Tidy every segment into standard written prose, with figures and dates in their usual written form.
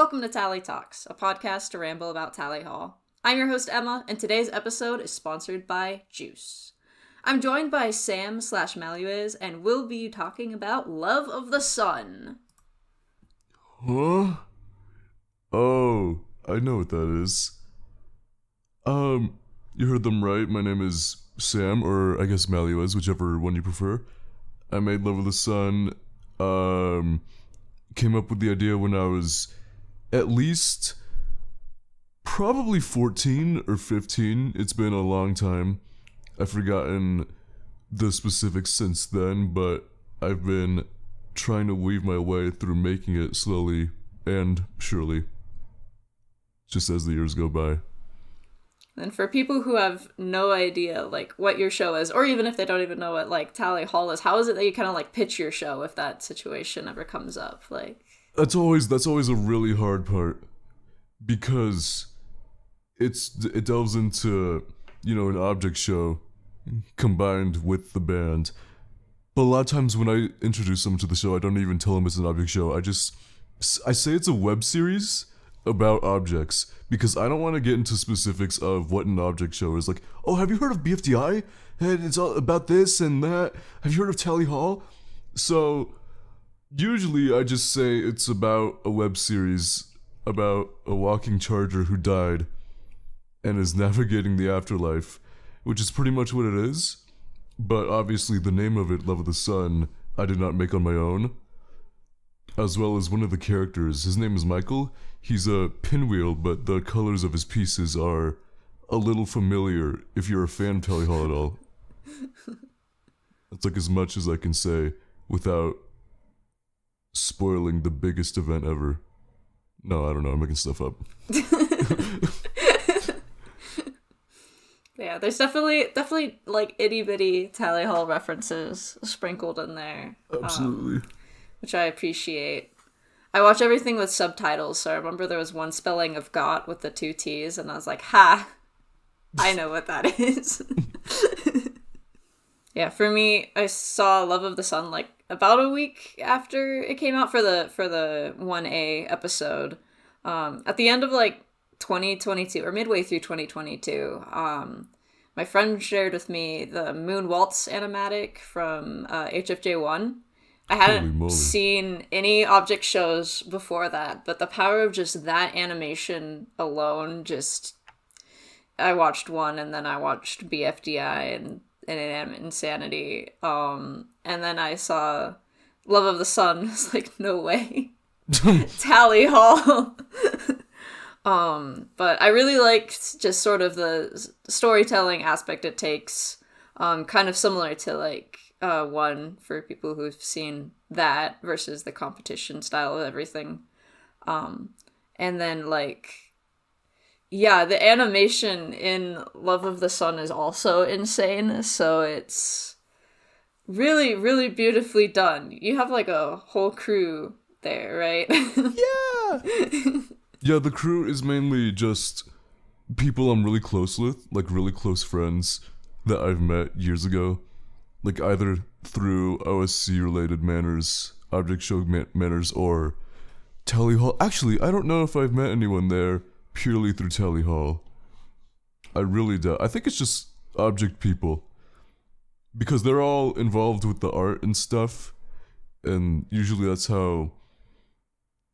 Welcome to Tally Talks, a podcast to ramble about Tally Hall. I'm your host Emma, and today's episode is sponsored by Juice. I'm joined by Sam/Maluiz, and we'll be talking about Love of the Sun. Huh? Oh, I know what that is. You heard them right. My name is Sam, or I guess Maluiz, whichever one you prefer. I made Love of the Sun, came up with the idea when I was at least probably 14 or 15. It's been a long time. I've forgotten the specifics since then, but I've been trying to weave my way through making it slowly and surely, just as the years go by. And for people who have no idea, what your show is, or even if they don't even know what, Tally Hall is, how is it that you kind of, pitch your show if that situation ever comes up? That's always a really hard part, because it delves into, an object show combined with the band. But a lot of times when I introduce someone to the show, I don't even tell them it's an object show. I say it's a web series about objects, because I don't want to get into specifics of what an object show is. Oh, have you heard of BFDI? And it's all about this and that. Have you heard of Tally Hall? So usually I just say it's about a web series about a walking charger who died and is navigating the afterlife, which is pretty much what it is. But obviously the name of it, Love of the Sun, I did not make on my own. As well as one of the characters. His name is Michael. He's a pinwheel, but the colors of his pieces are a little familiar if you're a fan of Tally Hall at all. That's as much as I can say without spoiling the biggest event ever. No, I don't know. I'm making stuff up. Yeah, there's definitely itty bitty Tally Hall references sprinkled in there. Absolutely. Which I appreciate. I watch everything with subtitles, so I remember there was one spelling of got with the 2 T's, and I was like, ha! I know what that is. Yeah, for me, I saw Love of the Sun about a week after it came out for the 1A episode. At the end of 2022, or midway through 2022, my friend shared with me the Moon Waltz animatic from HFJ1. I hadn't seen any object shows before that, but the power of just that animation alone, I watched one, and then I watched BFDI and Insanity, and then I saw Love of the Sun. I was like, no way. Tally Hall. But I really liked just sort of the storytelling aspect it takes, kind of similar to one for people who've seen that versus the competition style of everything. And then the animation in Love of the Sun is also insane, so it's really, really beautifully done. You have a whole crew there, right? Yeah! Yeah, the crew is mainly just people I'm really close with, really close friends that I've met years ago. Either through OSC-related manners, object show manners, or Tally Hall. Actually, I don't know if I've met anyone there purely through Tally Hall. I really doubt. I think it's just object people. Because they're all involved with the art and stuff. And usually that's how...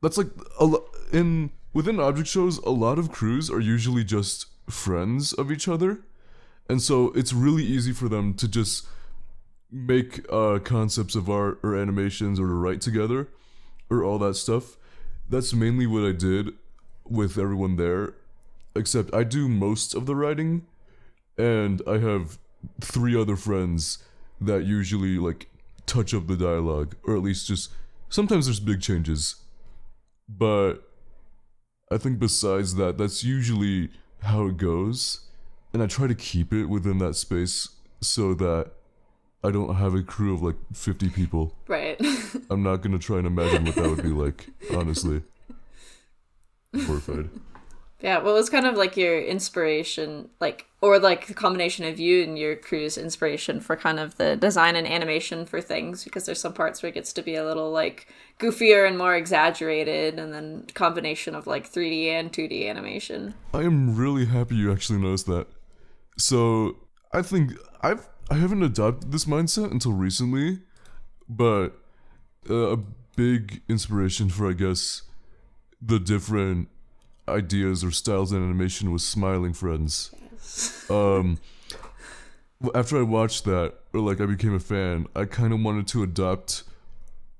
That's within object shows, a lot of crews are usually just friends of each other. And so it's really easy for them to just make concepts of art or animations or to write together or all that stuff. That's mainly what I did with everyone there, except I do most of the writing, and I have 3 other friends that usually touch up the dialogue, or at least just sometimes there's big changes, but I think besides that, that's usually how it goes, and I try to keep it within that space so that I don't have a crew of 50 people. Right. I'm not gonna try and imagine what that would be like, honestly. Horrified. Yeah, what was kind of like your inspiration, like, or like the combination of you and your crew's inspiration for kind of the design and animation for things? Because there's some parts where it gets to be a little like goofier and more exaggerated, and then combination of like 3D and 2D animation. I am really happy you actually noticed that. So I think I haven't adopted this mindset until recently, but a big inspiration for, I guess, the different ideas or styles in animation was Smiling Friends. Um, After I watched that, or like I became a fan, I kind of wanted to adopt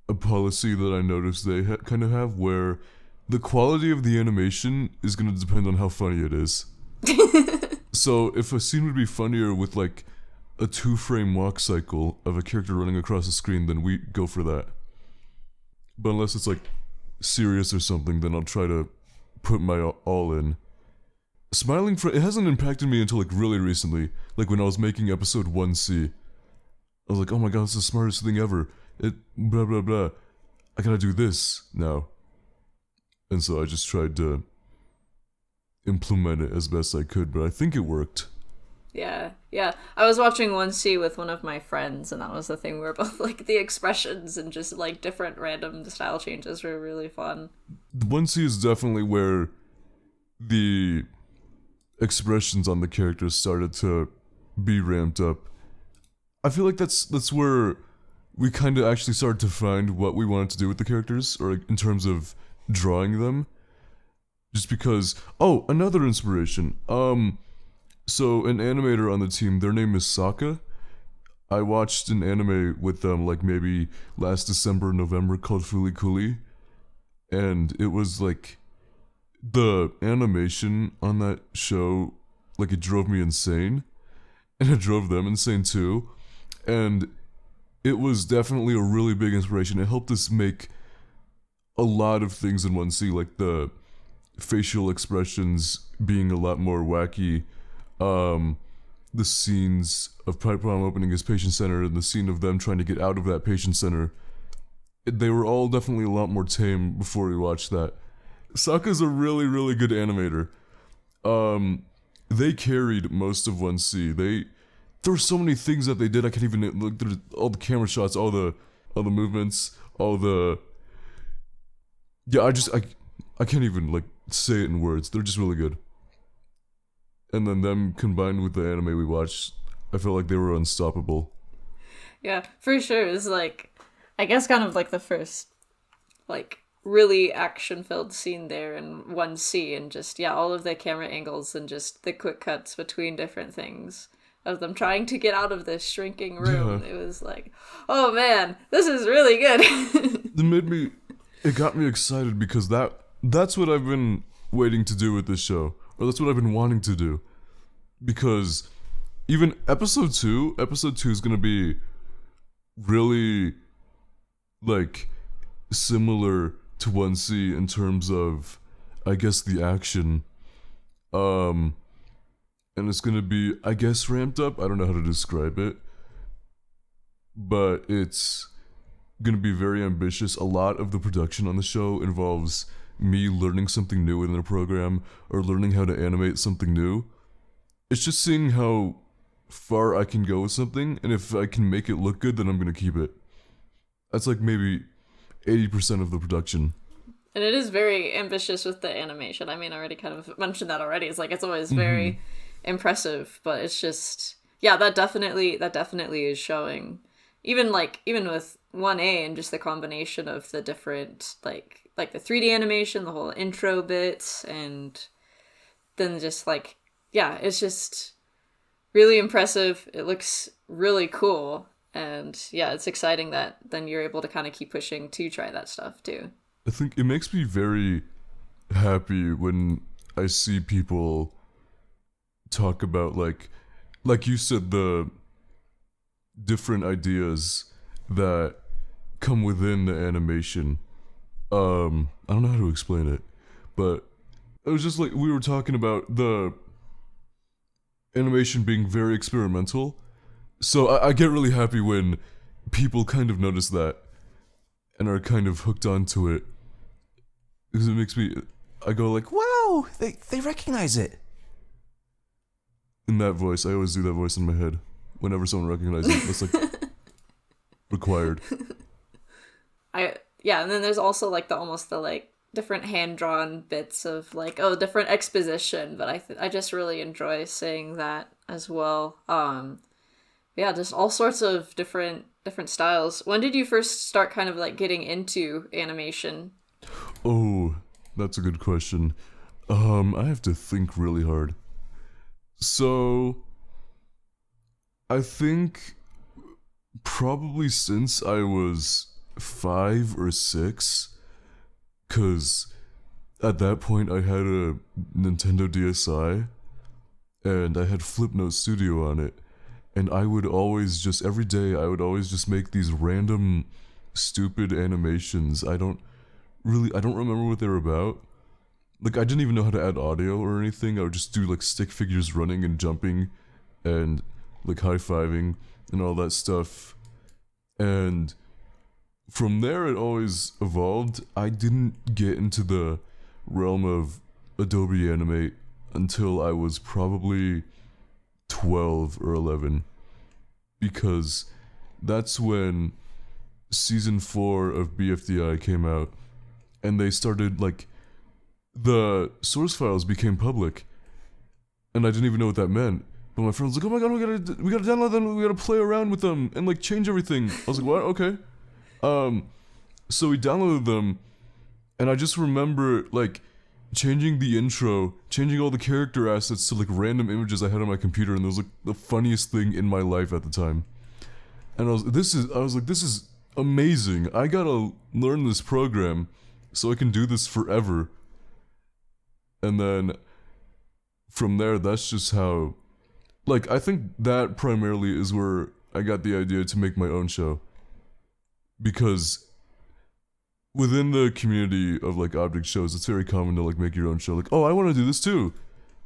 a policy that I noticed they kind of have, where the quality of the animation is going to depend on how funny it is. So if a scene would be funnier with like a 2-frame walk cycle of a character running across the screen, then we go for that. But unless it's like serious or something, then I'll try to put my all in. It hasn't impacted me until like really recently. Like when I was making episode 1C, I was like, oh my god, it's the smartest thing ever. It blah blah blah. I gotta do this now. And so I just tried to implement it as best I could, but I think it worked. Yeah, yeah. I was watching 1C with one of my friends, and that was the thing where both like the expressions and just like different random style changes were really fun. 1C is definitely where the expressions on the characters started to be ramped up. I feel like that's where we kind of actually started to find what we wanted to do with the characters, or like, in terms of drawing them. Just because, oh, another inspiration. So an animator on the team, their name is Sokka. I watched an anime with them like maybe last December, November called Fooly Cooly, and it was like the animation on that show, like it drove me insane, and it drove them insane too, and it was definitely a really big inspiration. It helped us make a lot of things in 1C, like the facial expressions being a lot more wacky, the scenes of Pride Prom opening his patient center and the scene of them trying to get out of that patient center. They were all definitely a lot more tame before we watched that. Sokka's a really, really good animator. They carried most of 1C. There were so many things that they did. I can't even look. All the camera shots, all the movements, all the. Yeah, I can't even like say it in words. They're just really good. And then them combined with the anime we watched, I felt like they were unstoppable. Yeah, for sure. It's like, I guess, kind of like the first, like, really action filled scene there in 1C, and just, yeah, all of the camera angles and just the quick cuts between different things of them trying to get out of this shrinking room. Yeah. It was like, oh man, this is really good. It got me excited because that's what I've been waiting to do with this show. Or that's what I've been wanting to do. Because even episode 2 is going to be really, like, similar to 1C in terms of, I guess, the action. And it's going to be, I guess, ramped up. I don't know how to describe it. But it's going to be very ambitious. A lot of the production on the show involves me learning something new within a program or learning how to animate something new. It's just seeing how far I can go with something, and if I can make it look good, then I'm going to keep it. That's like maybe 80% of the production. And it is very ambitious with the animation. I mean, I already kind of mentioned that already. It's like, it's always very impressive, but it's just, yeah, that definitely is showing. Even with 1A and just the combination of the different, like the 3D animation, the whole intro bit, and then just like, yeah, it's just really impressive. It looks really cool. And yeah, it's exciting that then you're able to kind of keep pushing to try that stuff too. I think it makes me very happy when I see people talk about like you said, the different ideas that come within the animation. I don't know how to explain it, but it was just like we were talking about the animation being very experimental. So I get really happy when people kind of notice that and are kind of hooked onto it, because it makes me, I go like, wow, they recognize it. In that voice, I always do that voice in my head whenever someone recognizes it. That's like required. Yeah, and then there's also like the almost the like different hand drawn bits of like different exposition, but I just really enjoy seeing that as well. Yeah, just all sorts of different styles. When did you first start kind of like getting into animation? Oh, that's a good question. I have to think really hard. So, I think probably since I was 5 or 6, because at that point I had a Nintendo DSi and I had Flipnote Studio on it. And I would always just, every day, I would always just make these random stupid animations. I don't remember what they were about. Like, I didn't even know how to add audio or anything. I would just do like stick figures running and jumping and like high fiving and all that stuff. And from there, it always evolved. I didn't get into the realm of Adobe Animate until I was probably 12 or 11, because that's when season 4 of BFDI came out, and they started like the source files became public, and I didn't even know what that meant. But my friend was like, "Oh my god, we gotta download them. We gotta play around with them and like change everything." I was like, "What? Okay." Um, so we downloaded them, and I just remember like changing the intro, changing all the character assets to like random images I had on my computer, and it was like the funniest thing in my life at the time. And I was like, this is amazing. I gotta learn this program so I can do this forever. And then from there, that's just how, like, I think that primarily is where I got the idea to make my own show. Because within the community of like object shows, it's very common to like make your own show. Like, oh, I want to do this too,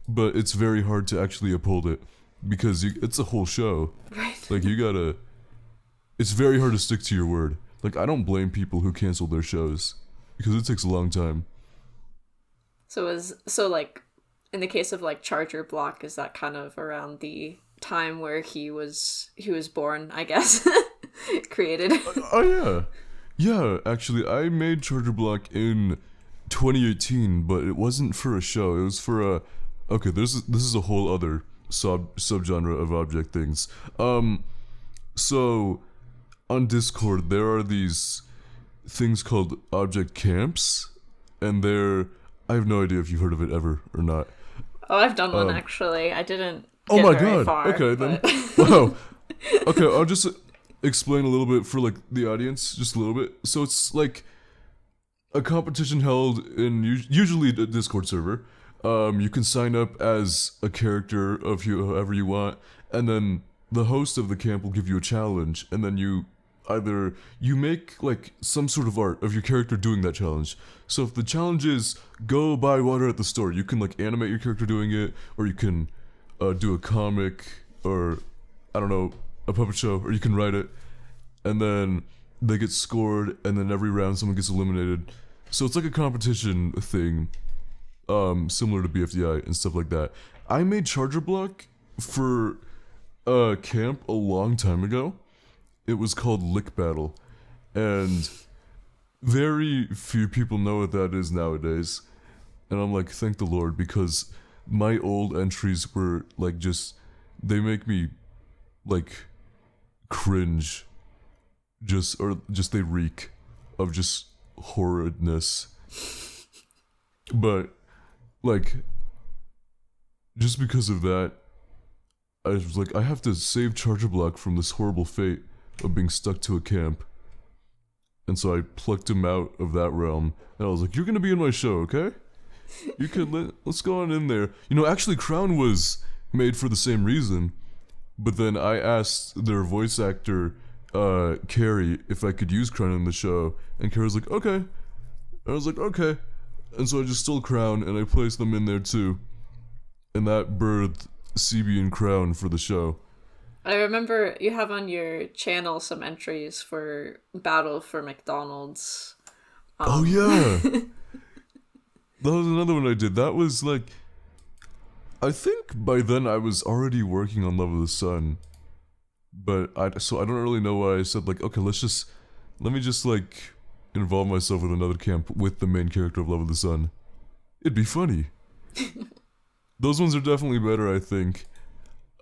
but it's very hard to actually uphold it because it's a whole show. Right. Like you gotta. It's very hard to stick to your word. Like I don't blame people who cancel their shows because it takes a long time. So like in the case of like Charger Block, is that kind of around the time where he was born, I guess, created? Oh yeah. Yeah, actually, I made Charger Block in 2018, but it wasn't for a show. It was for a. Okay, this is a whole other subgenre of object things. So on Discord there are these things called object camps, and they're. I have no idea if you've heard of it ever or not. Oh, I've done one actually. I didn't Oh get my very god. far. Okay, but... then. Wow. Okay, I'll just explain a little bit for like the audience, just a little bit. So it's like a competition held in usually a Discord server. You can sign up as a character of whoever you want, and then the host of the camp will give you a challenge, and then you make like some sort of art of your character doing that challenge. So if the challenge is go buy water at the store, you can like animate your character doing it, or you can do a comic, or I don't know, a puppet show, or you can write it, and then they get scored, and then every round someone gets eliminated. So it's like a competition thing, similar to BFDI and stuff like that. I made Charger Block for a camp a long time ago. It was called Lick Battle, and very few people know what that is nowadays. And I'm like, thank the Lord, because my old entries were like they make me like cringe, or they reek of just horridness. But like, just because of that, I was like, I have to save Charger Block from this horrible fate of being stuck to a camp. And so I plucked him out of that realm, and I was like, you're gonna be in my show, okay? You can let's go on in there. You know, actually Crown was made for the same reason, but then I asked their voice actor, Carrie, if I could use Crown in the show, and Carrie was like, okay. I was like, okay. And so I just stole Crown, and I placed them in there too. And that birthed CB and Crown for the show. I remember you have on your channel some entries for Battle for McDonald's. Oh yeah. That was another one I did. That was like, I think by then I was already working on Love of the Sun, but I don't really know why I said like, okay, let me just like involve myself with another camp with the main character of Love of the Sun. It'd be funny. Those ones are definitely better, I think.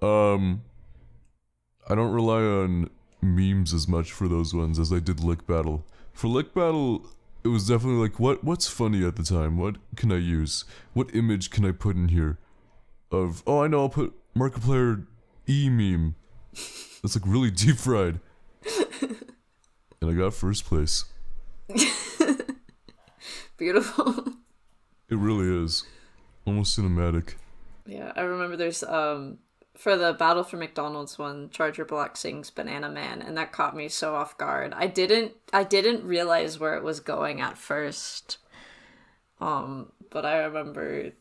I don't rely on memes as much for those ones as I did Lick Battle. For Lick Battle, it was definitely like, what's funny at the time? What can I use? What image can I put in here? I know, I'll put Markiplier E meme. That's like really deep fried. And I got first place. Beautiful. It really is. Almost cinematic. Yeah, I remember there's for the Battle for McDonald's one, Charger Black sings Banana Man, and that caught me so off guard. I didn't realize where it was going at first. But I remember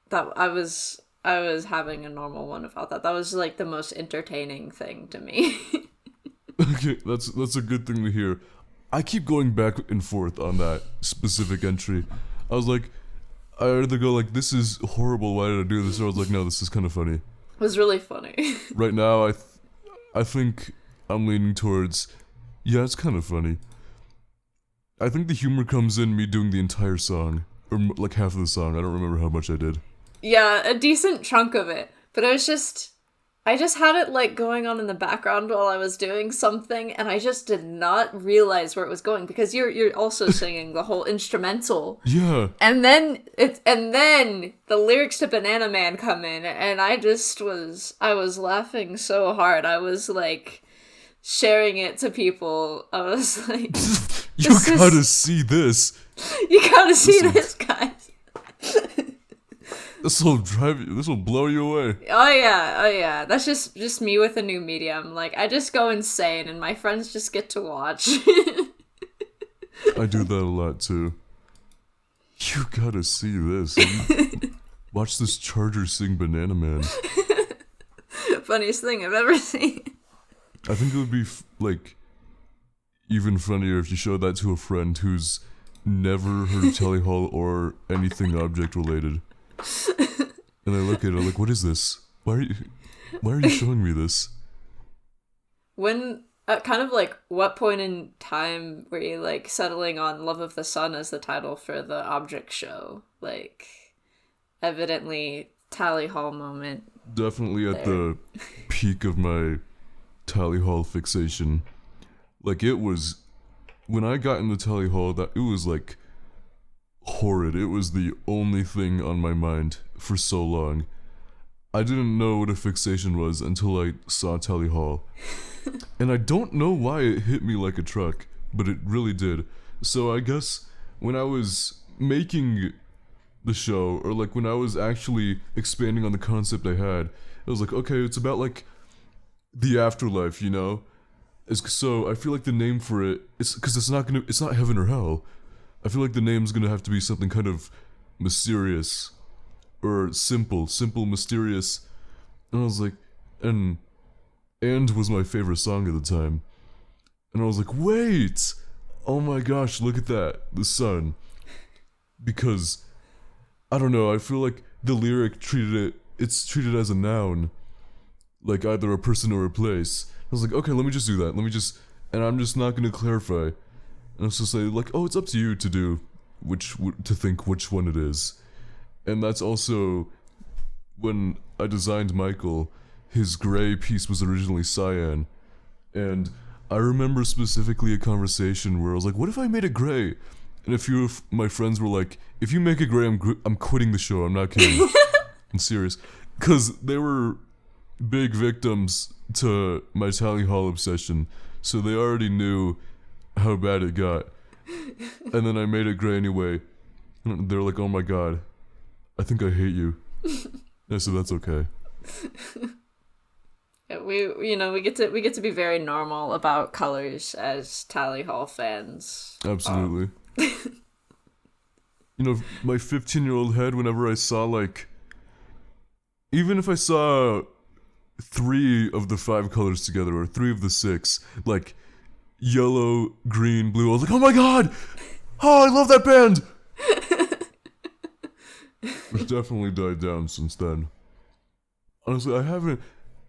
that I was having a normal one about that. That was like the most entertaining thing to me. Okay, that's a good thing to hear. I keep going back and forth on that specific entry. I was like, I either go like, this is horrible, why did I do this? Or I was like, no, this is kind of funny. It was really funny. Right now, I think I'm leaning towards, yeah, it's kind of funny. I think the humor comes in me doing the entire song, or like half of the song. I don't remember how much I did. Yeah, a decent chunk of it. But I just had it like going on in the background while I was doing something, and I just did not realize where it was going because you're also singing the whole instrumental. Yeah. And then the lyrics to Banana Man come in, and I was laughing so hard. I was like sharing it to people. I was like, you gotta see this. You gotta see this, guys. This will blow you away. Oh yeah. That's just me with a new medium. Like, I just go insane and my friends just get to watch. I do that a lot too. You gotta see this. Watch this Charger sing Banana Man. Funniest thing I've ever seen. I think it would be like even funnier if you showed that to a friend who's never heard of Tally Hall or anything object related. And I look at it like, what is this? Why are you showing me this? When kind of like what point in time were you like settling on Love of the Sun as the title for the object show? Like, evidently Tally Hall moment. Definitely at the peak of my Tally Hall fixation. Like, it was when I got into Tally Hall, that it was like horrid. It was the only thing on my mind for so long. I didn't know what a fixation was until I saw Tally Hall. And I don't know why it hit me like a truck, but it really did. So I guess when I was making the show, or like when I was actually expanding on the concept I had, it was like, okay, it's about like the afterlife, you know? So I feel like the name for it, it's not heaven or hell. I feel like the name's gonna have to be something kind of mysterious or simple, mysterious. And I was like, and was my favorite song at the time. And I was like, wait, oh my gosh, look at that, the sun. Because I don't know, I feel like the lyric it's treated as a noun, like either a person or a place. I was like, okay, let me just do that. And I'm just not gonna clarify. And I was just say like, oh, it's up to you to do to think which one it is. And that's also when I designed Michael, his gray piece was originally cyan. And I remember specifically a conversation where I was like, what if I made it gray? And a few of my friends were like, if you make it gray, I'm quitting the show. I'm not kidding. I'm serious. Because they were big victims to my Tally Hall obsession. So they already knew how bad it got. And then I made it gray anyway. And they're like, oh my god, I think I hate you. I said, that's okay. Yeah, we get to be very normal about colors as Tally Hall fans. Absolutely. You know, my 15-year-old head, whenever I saw like, even if I saw 3 of the 5 colors together or 3 of the 6, like yellow, green, blue, I was like, oh my god, oh, I love that band. It's definitely died down since then. Honestly, I haven't.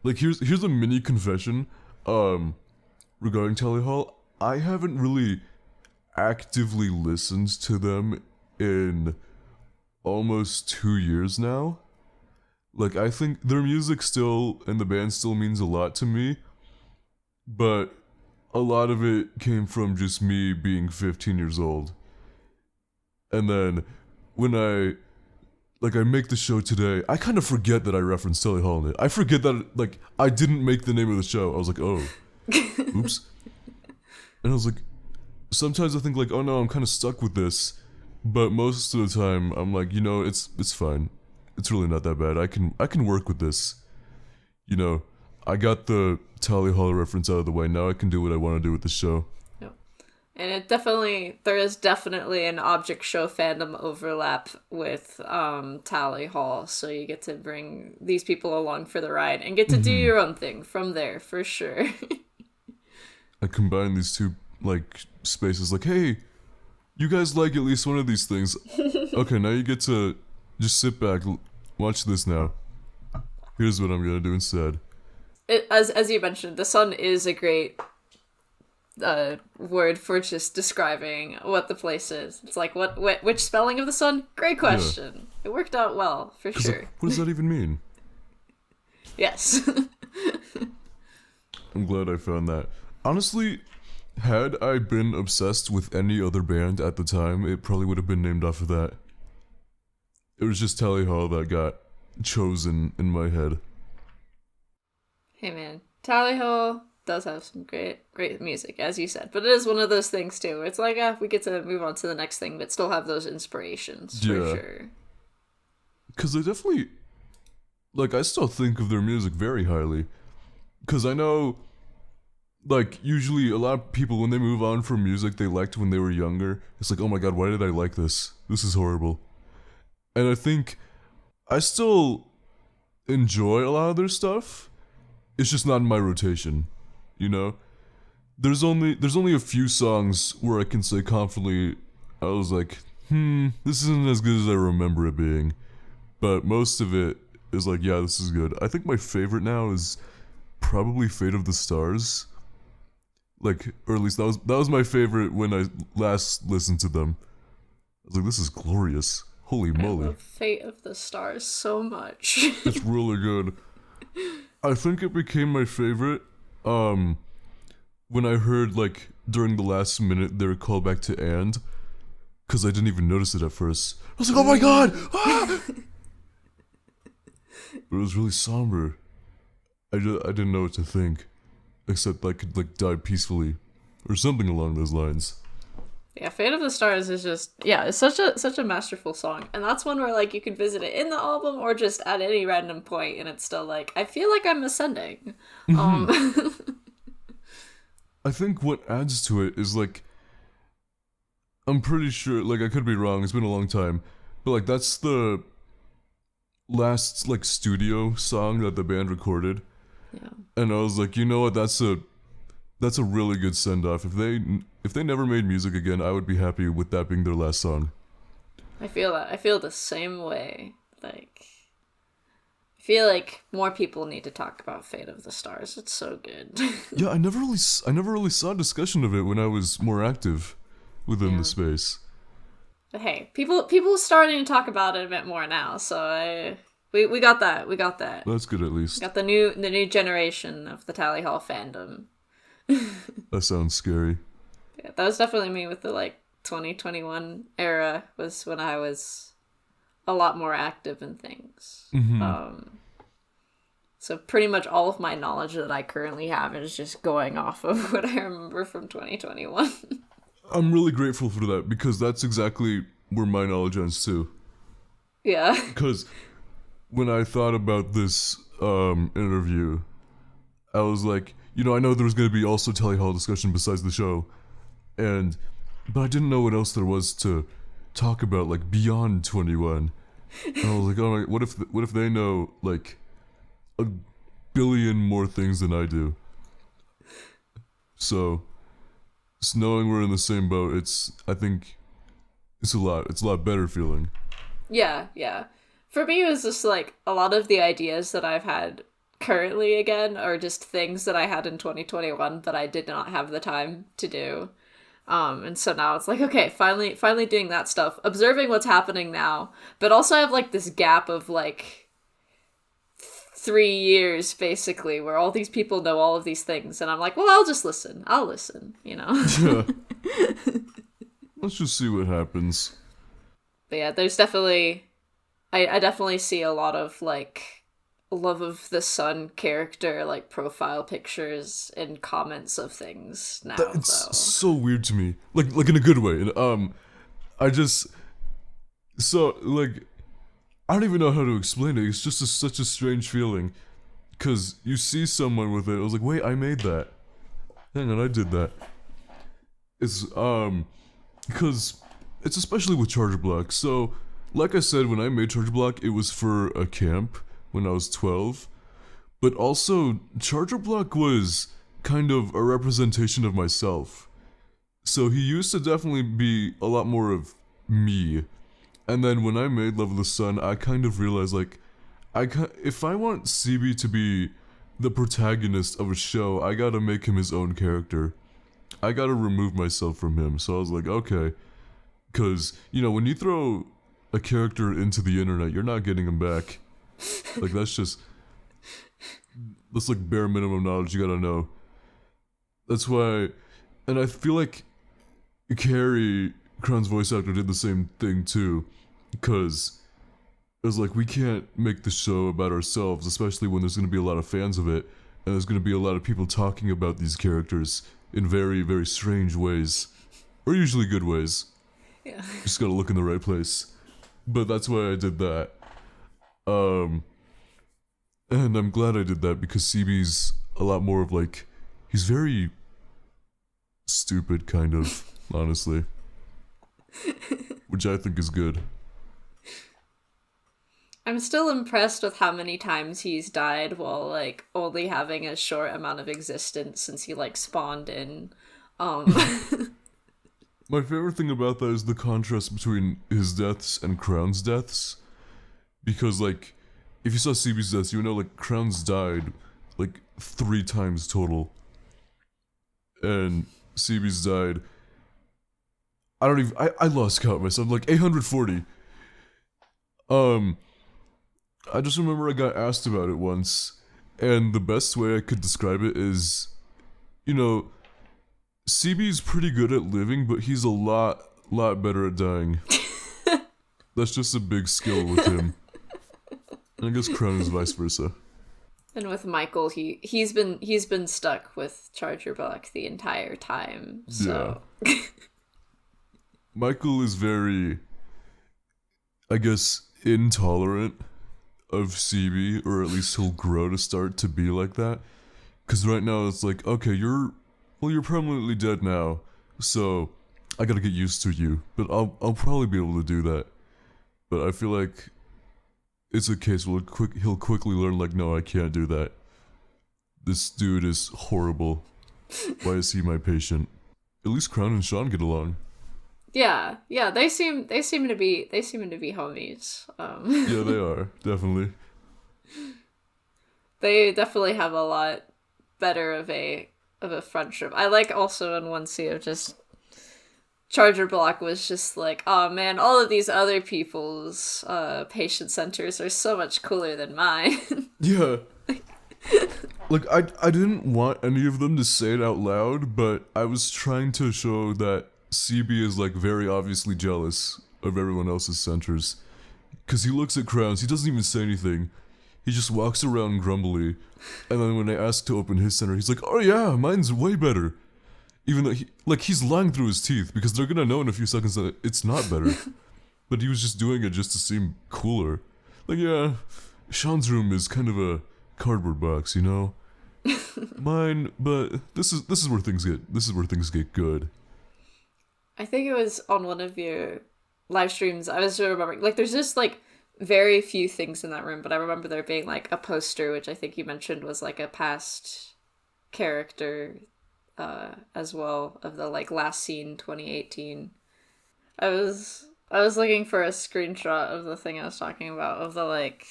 Like, here's a mini confession. Regarding Tally Hall, I haven't really actively listened to them in almost 2 years now. Like, I think their music still and the band still means a lot to me, but a lot of it came from just me being 15 years old. And then when I make the show today, I kind of forget that I referenced Telly Hall in it. I forget that like I didn't make the name of the show. I was like, oh, oops. And I was like, sometimes I think like, oh no, I'm kind of stuck with this, but most of the time I'm like, it's fine. It's really not that bad. I can work with this. I got the Tally Hall reference out of the way. Now I can do what I want to do with the show. And there is definitely an object show fandom overlap with Tally Hall, so you get to bring these people along for the ride and get to do your own thing from there, for sure. I combine these two, like, spaces, like, hey, you guys like at least one of these things. Okay, now you get to just sit back, watch this now. Here's what I'm gonna do instead. As you mentioned, the sun is a great word for just describing what the place is. It's like, which spelling of the sun? Great question. Yeah. It worked out well, for sure. Like, what does that even mean? Yes. I'm glad I found that. Honestly, had I been obsessed with any other band at the time, it probably would have been named off of that. It was just Tally Hall that got chosen in my head. Hey man, Tally Hall does have some great music, as you said, but it is one of those things too. It's like, we get to move on to the next thing, but still have those inspirations, for sure. Because they definitely, like, I still think of their music very highly. Because I know, like, usually a lot of people, when they move on from music they liked when they were younger, it's like, oh my god, why did I like this? This is horrible. And I think I still enjoy a lot of their stuff. It's just not in my rotation, There's only a few songs where I can say confidently, I was like, this isn't as good as I remember it being. But most of it is like, yeah, this is good. I think my favorite now is probably Fate of the Stars. Like, or at least that was my favorite when I last listened to them. I was like, this is glorious. Holy moly. I love Fate of the Stars so much. It's really good. I think it became my favorite when I heard, like, during the last minute their callback to And, because I didn't even notice it at first. I was like, oh my god! Ah! But it was really somber. I didn't know what to think, except I could, like, die peacefully, or something along those lines. Yeah, Fate of the Stars is just, it's such a masterful song. And that's one where, like, you can visit it in the album or just at any random point, and it's still like, I feel like I'm ascending. I think what adds to it is, like, I'm pretty sure, like, I could be wrong, it's been a long time, but, like, that's the last, like, studio song that the band recorded. Yeah. And I was like, you know what, that's a really good send-off. If they never made music again, I would be happy with that being their last song. I feel that. I feel the same way. Like, I feel like more people need to talk about Fate of the Stars. It's so good. Yeah, I never really saw a discussion of it when I was more active within the space. But hey, people starting to talk about it a bit more now, so we got that. We got that. That's good at least. We got the new generation of the Tally Hall fandom. That sounds scary. Yeah, that was definitely me with the, like, 2021 era, was when I was a lot more active in things. So pretty much all of my knowledge that I currently have is just going off of what I remember from 2021. I'm really grateful for that, because that's exactly where my knowledge ends too. Yeah. Because when I thought about this interview, I was like, I know there was going to be also Tally Hall discussion besides the show, but I didn't know what else there was to talk about, like, beyond 21. And I was like, oh my, what if they know, like, a billion more things than I do? So, just knowing we're in the same boat, I think it's a lot better feeling. Yeah, yeah. For me, it was just like a lot of the ideas that I've had currently again are just things that I had in 2021 that I did not have the time to do. And so now it's like, okay, finally doing that stuff, observing what's happening now, but also I have like this gap of like 3 years basically where all these people know all of these things, and I'm like, well, I'll listen, you know. Yeah. Let's just see what happens. But yeah, there's definitely I definitely see a lot of like love of the sun character like profile pictures and comments of things now It's though. so weird to me. Like in a good way. And I just so like I don't even know how to explain it. It's just such a strange feeling cuz you see someone with it. I was like, "Wait, I made that. Hang on, I did that." It's because it's especially with Charger Block. So, like I said, when I made Charger Block, it was for a camp when I was 12. But also, Charger Block was kind of a representation of myself. So he used to definitely be a lot more of me. And then when I made Love of the Sun, I kind of realized like, if I want CB to be the protagonist of a show, I gotta make him his own character. I gotta remove myself from him. So I was like, okay, because when you throw a character into the internet, you're not getting him back. Like that's like bare minimum knowledge you gotta know. That's why, and I feel like Carrie, Crown's voice actor, did the same thing too, because it was like we can't make the show about ourselves, especially when there's gonna be a lot of fans of it, and there's gonna be a lot of people talking about these characters in very, very strange ways, or usually good ways. Yeah. Just gotta look in the right place. But that's why I did that. Um, and I'm glad I did that because CB's a lot more of like, he's very stupid, kind of, honestly. Which I think is good. I'm still impressed with how many times he's died while like only having a short amount of existence since he like spawned in. Um My favorite thing about that is the contrast between his deaths and Crown's deaths. Because, like, if you saw CB's deaths, you would know, like, Crown's died, like, 3 times total. And CB's died. I lost count myself, like, 840. I just remember I got asked about it once. And the best way I could describe it is, you know, CB's pretty good at living, but he's a lot better at dying. That's just a big skill with him. And I guess Crown is vice versa. and with Michael, he's been stuck with Charger Block the entire time. So Yeah. Michael is very, I guess, intolerant of CB, or at least he'll grow to start to be like that. Because right now it's like, okay, you're permanently dead now, so I gotta get used to you. But I'll probably be able to do that. But I feel like it's a case where he'll quickly learn, like, no, I can't do that. This dude is horrible. Why is he my patient? At least Crown and Sean get along. yeah, they seem to be homies. Yeah, they are, definitely. They definitely have a lot better of a friendship. I like also in one scene of just Charger Block was just like, oh man, all of these other people's patient centers are so much cooler than mine. Yeah. Like, I didn't want any of them to say it out loud, but I was trying to show that CB is, like, very obviously jealous of everyone else's centers. Because he looks at Crowns, he doesn't even say anything. He just walks around grumbly. And then when they ask to open his center, he's like, oh yeah, mine's way better. Even though he's lying through his teeth, because they're gonna know in a few seconds that it's not better. But he was just doing it just to seem cooler. Like, yeah, Sean's room is kind of a cardboard box, you know? Mine, but this is where things get good. I think it was on one of your live streams. I was remembering, like, there's just like very few things in that room, but I remember there being like a poster, which I think you mentioned was like a past character as well of the like last scene 2018. I I was looking for a screenshot of the thing I was talking about, of the, like,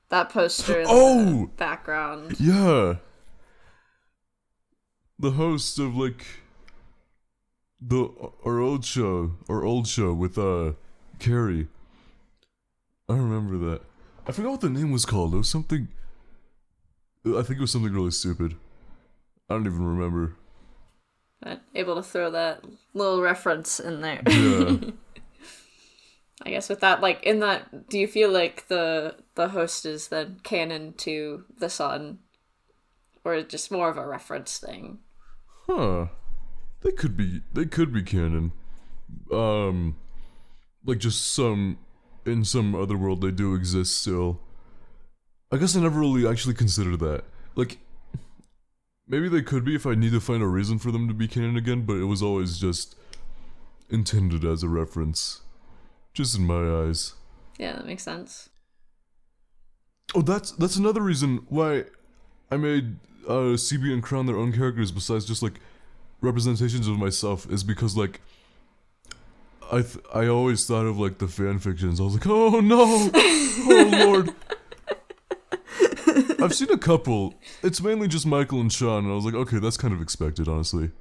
that poster in the background. Yeah. The host of, like, our old show with Carrie. I remember that. I forgot what the name was called. It was something. I think it was something really stupid. I don't even remember. But able to throw that little reference in there. Yeah. I guess with that, like, in that, do you feel like the host is then canon to the Sun, or just more of a reference thing? Huh. They could be canon. Like just in some other world they do exist still. I guess I never really actually considered that. Like, maybe they could be if I need to find a reason for them to be canon again, but it was always just intended as a reference. Just in my eyes. Yeah, that makes sense. Oh, that's another reason why I made CB and Crown their own characters besides just like representations of myself, is because like I always thought of like the fan fictions. I was like, oh no, oh lord. I've seen a couple. It's mainly just Michael and Sean, and I was like, okay, that's kind of expected, honestly.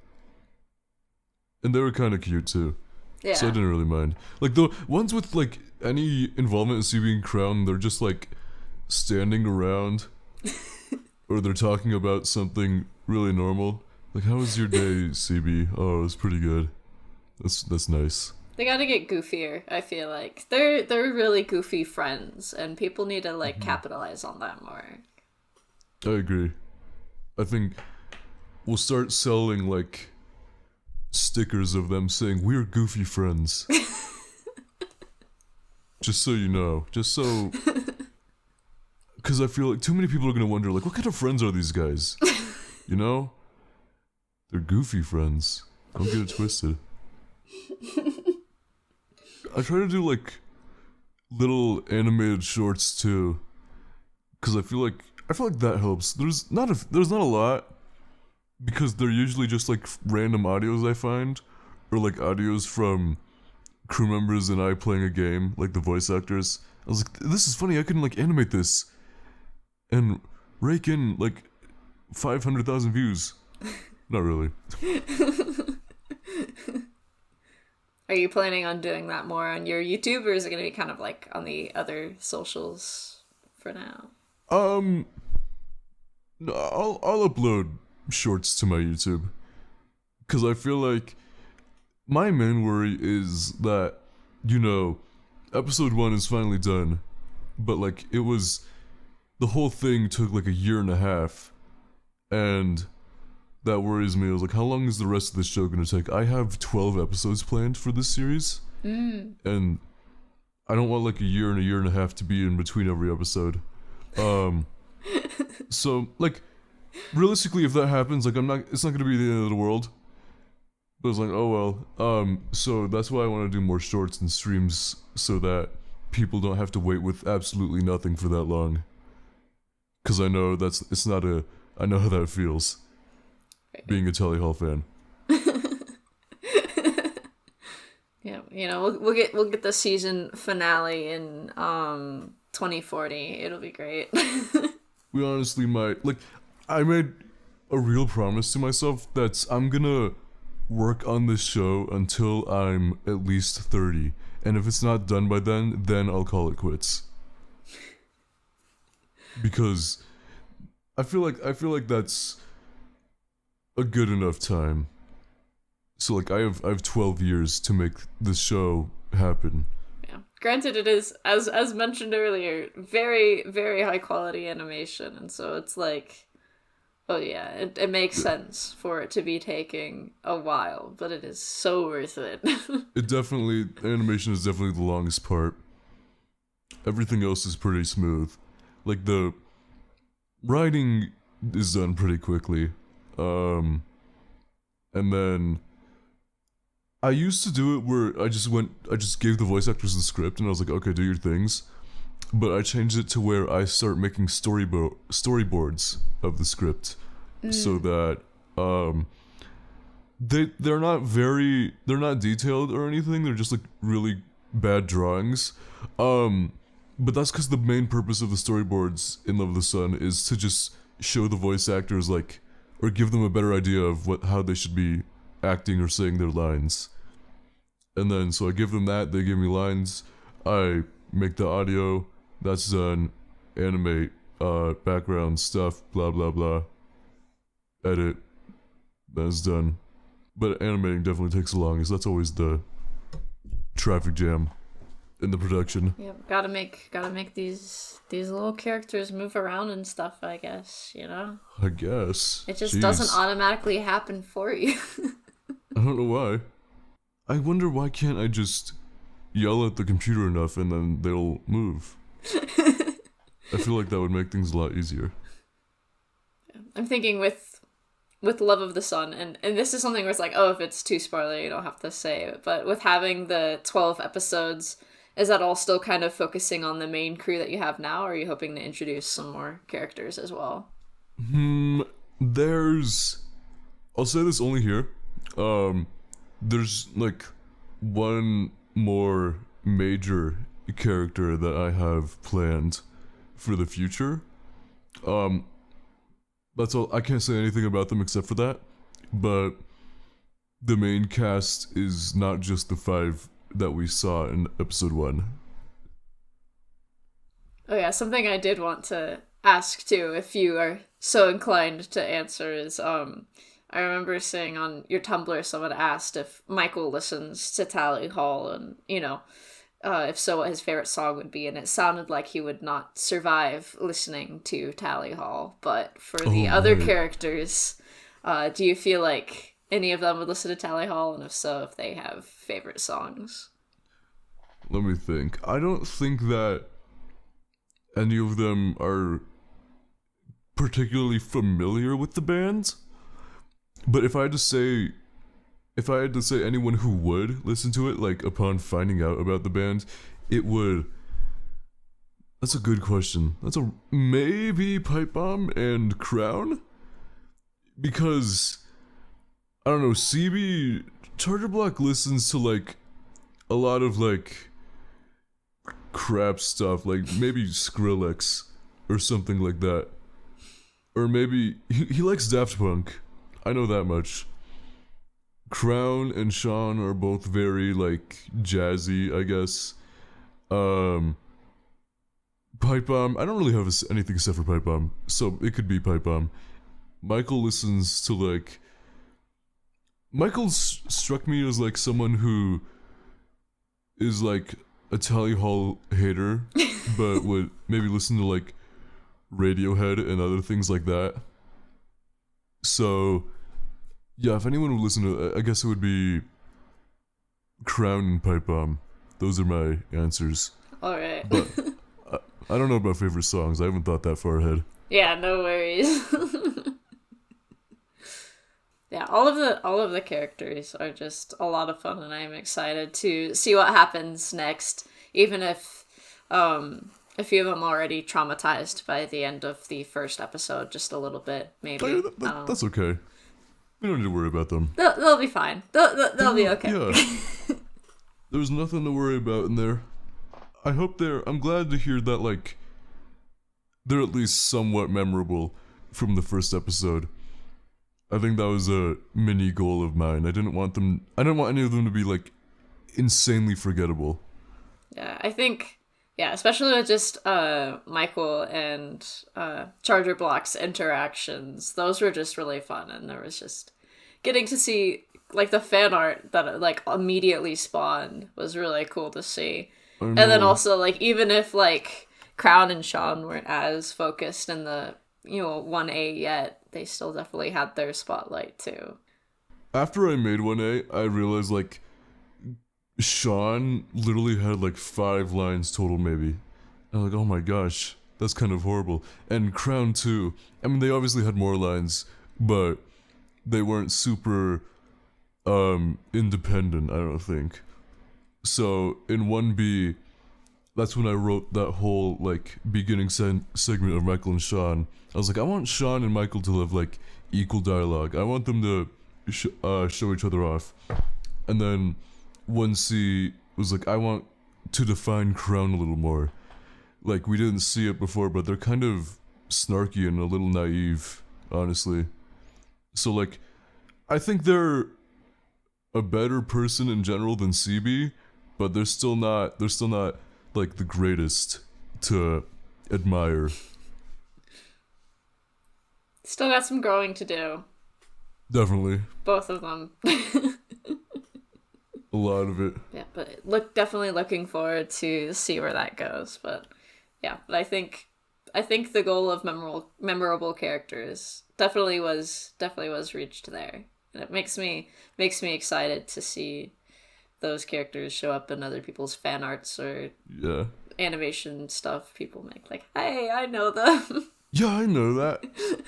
And they were kind of cute too. Yeah. So I didn't really mind. Like the ones with like any involvement in CB and Crown, they're just like standing around, or they're talking about something really normal. Like, how was your day, CB? Oh, it was pretty good. That's nice. They gotta get goofier, I feel like. They're really goofy friends, and people need to, like, capitalize on that more. I agree. I think we'll start selling, like, stickers of them saying, we're goofy friends. Just so you know. Just so... Because I feel like too many people are going to wonder, like, what kind of friends are these guys? You know? They're goofy friends. Don't get it twisted. I try to do like little animated shorts too, because I feel like that helps. There's not a lot, because they're usually just like random audios I find, or like audios from crew members and I playing a game, like the voice actors. I was like, this is funny. I can like animate this, and rake in like 500,000 views. Not really. Are you planning on doing that more on your YouTube, or is it going to be kind of like on the other socials for now? No, I'll upload shorts to my YouTube, because I feel like my main worry is that, you know, episode 1 is finally done, but like the whole thing took like a year and a half, and that worries me. I was like, how long is the rest of this show going to take? I have 12 episodes planned for this series, and I don't want like a year and a half to be in between every episode. So like, realistically, if that happens, like it's not going to be the end of the world. But it's like, oh well. So that's why I want to do more shorts and streams, so that people don't have to wait with absolutely nothing for that long. Because I know I know how that feels. Being a Telly Hall fan. Yeah, you know, we'll get the season finale in 2040. It'll be great. We honestly might. Like, I made a real promise to myself that I'm gonna work on this show until I'm at least 30. And if it's not done by then I'll call it quits. Because I feel like that's a good enough time. So like I have 12 years to make this show happen. Yeah. Granted, it is, as mentioned earlier, very, very high quality animation, and so it's like, oh yeah, it makes sense for it to be taking a while, but it is so worth it. Animation is definitely the longest part. Everything else is pretty smooth. Like the writing is done pretty quickly. And then I used to do it where I just gave the voice actors the script and I was like, okay, do your things. But I changed it to where I start making storyboards of the script, so that they're not detailed or anything. They're just like really bad drawings. But that's because the main purpose of the storyboards in Love of the Sun is to just show the voice actors like, or give them a better idea of how they should be acting or saying their lines. And then so I give them that, they give me lines, I make the audio, that's done, animate, background stuff, blah blah blah, edit, that's done. But animating definitely takes the longest. That's always the traffic jam in the production. Yep, gotta make these little characters move around and stuff, I guess, you know? I guess. It just Jeez. doesn't automatically happen for you. I don't know why. I wonder why can't I just yell at the computer enough and then they'll move? I feel like that would make things a lot easier. I'm thinking with Love of the Sun, and this is something where it's like, oh, if it's too spoiler, you don't have to say it, but with having the 12 episodes, is that all still kind of focusing on the main crew that you have now, or are you hoping to introduce some more characters as well? I'll say this only here. There's like one more major character that I have planned for the future. That's all. I can't say anything about them except for that. But the main cast is not just the 5 that we saw in episode 1. Oh yeah, something I did want to ask too, if you are so inclined to answer, is I remember seeing on your Tumblr someone asked if Michael listens to Tally Hall, and if so, what his favorite song would be, and it sounded like he would not survive listening to Tally Hall. But for the other characters, do you feel like any of them would listen to Tally Hall, and if so, if they have favorite songs? Let me think. I don't think that any of them are particularly familiar with the band. But if I had to say anyone who would listen to it, like upon finding out about the band, it would. That's a good question. That's a maybe Pipe Bomb and Crown, because I don't know. CB Charger Block listens to like a lot of like crap stuff, like maybe Skrillex or something like that, or maybe he likes Daft Punk. I know that much. Crown and Sean are both very like jazzy, I guess. Pipe Bomb, I don't really have anything except for Pipe Bomb, so it could be Pipe Bomb. Michael listens to like. Michael struck me as like someone who is like a Tally Hall hater, but would maybe listen to like Radiohead and other things like that. So, yeah, if anyone would listen to it, I guess it would be Crown and Pipe Bomb. Those are my answers. All right. But I don't know about favorite songs. I haven't thought that far ahead. Yeah, no worries. Yeah, all of the characters are just a lot of fun, and I'm excited to see what happens next. Even if a few of them already traumatized by the end of the first episode, just a little bit, maybe. That's okay. We don't need to worry about them. They'll be fine. They'll be okay. Yeah. There's nothing to worry about in there. I'm glad to hear that, like, they're at least somewhat memorable from the first episode. I think that was a mini goal of mine. I didn't want any of them to be, like, insanely forgettable. Yeah, I think, especially with just Michael and Charger Block's interactions, those were just really fun, and there was just getting to see, like, the fan art that, like, immediately spawned was really cool to see. And then also, like, even if, like, Crown and Sean weren't as focused in the, 1A yet, they still definitely had their spotlight, too. After I made 1A, I realized, like, Sean literally had, like, 5 lines total, maybe. And I'm like, oh my gosh, that's kind of horrible. And Crown, too. I mean, they obviously had more lines, but they weren't super, independent, I don't think. So, in 1B, that's when I wrote that whole, like, beginning segment of Michael and Sean. I was like, I want Sean and Michael to have, like, equal dialogue. I want them to show each other off. And then 1C was like, I want to define Crown a little more. Like, we didn't see it before, but they're kind of snarky and a little naive, honestly. So, like, I think they're a better person in general than CB, but they're still not like the greatest to admire. Still got some growing to do. Definitely. Both of them. A lot of it. Yeah, but definitely looking forward to see where that goes. But yeah, but I think the goal of memorable characters definitely was reached there. And it makes me excited to see those characters show up in other people's fan arts or animation stuff people make. Like, hey, I know them. Yeah, I know that.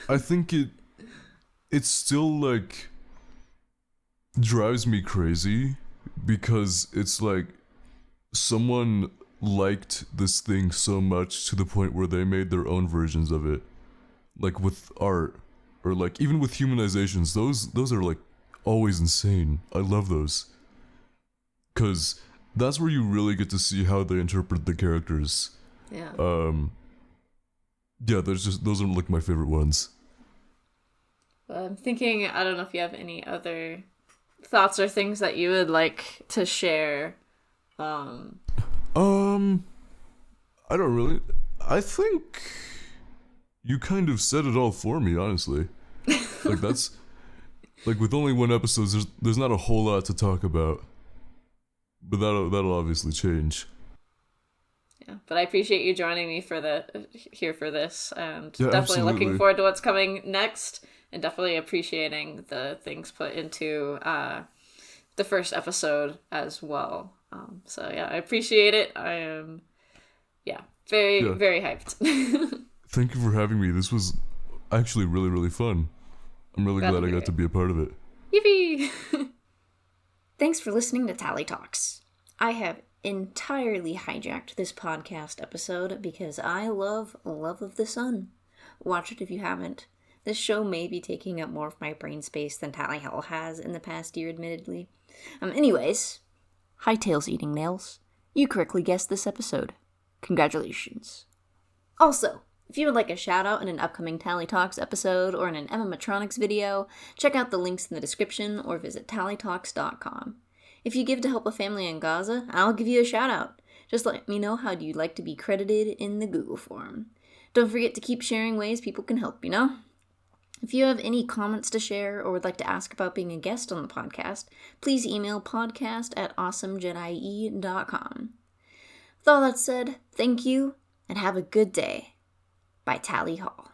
I think it still, like, drives me crazy because it's like someone liked this thing so much to the point where they made their own versions of it. Like with art or like even with humanizations, those are like always insane. I love those. 'Cause that's where you really get to see how they interpret the characters. Yeah. Yeah, those are like my favorite ones. Well, I'm thinking, I don't know if you have any other thoughts or things that you would like to share. I don't really. I think you kind of said it all for me, honestly. Like that's like with only one episode, there's not a whole lot to talk about, but that'll obviously change. Yeah, but I appreciate you joining me here for this, and definitely absolutely. looking forward to what's coming next, and definitely appreciating the things put into the first episode as well. So yeah, I appreciate it. I am, very hyped. Thank you for having me. This was actually really, really fun. I'm really glad I got to be a part of it. Yippee! Thanks for listening to Tally Talks. I have entirely hijacked this podcast episode because I love of the Sun. Watch it if you haven't. This show may be taking up more of my brain space than Tally Hell has in the past year, admittedly. Anyways, hi Tails Eating Nails. You correctly guessed this episode. Congratulations. Also, if you would like a shout out in an upcoming Tally Talks episode or in an Emmatronics video, check out the links in the description or visit tallytalks.com. If you give to help a family in Gaza, I'll give you a shout out. Just let me know how you'd like to be credited in the Google form. Don't forget to keep sharing ways people can help, If you have any comments to share or would like to ask about being a guest on the podcast, please email podcast@awesomejedi.com. With all that said, thank you and have a good day. By Tally Hall.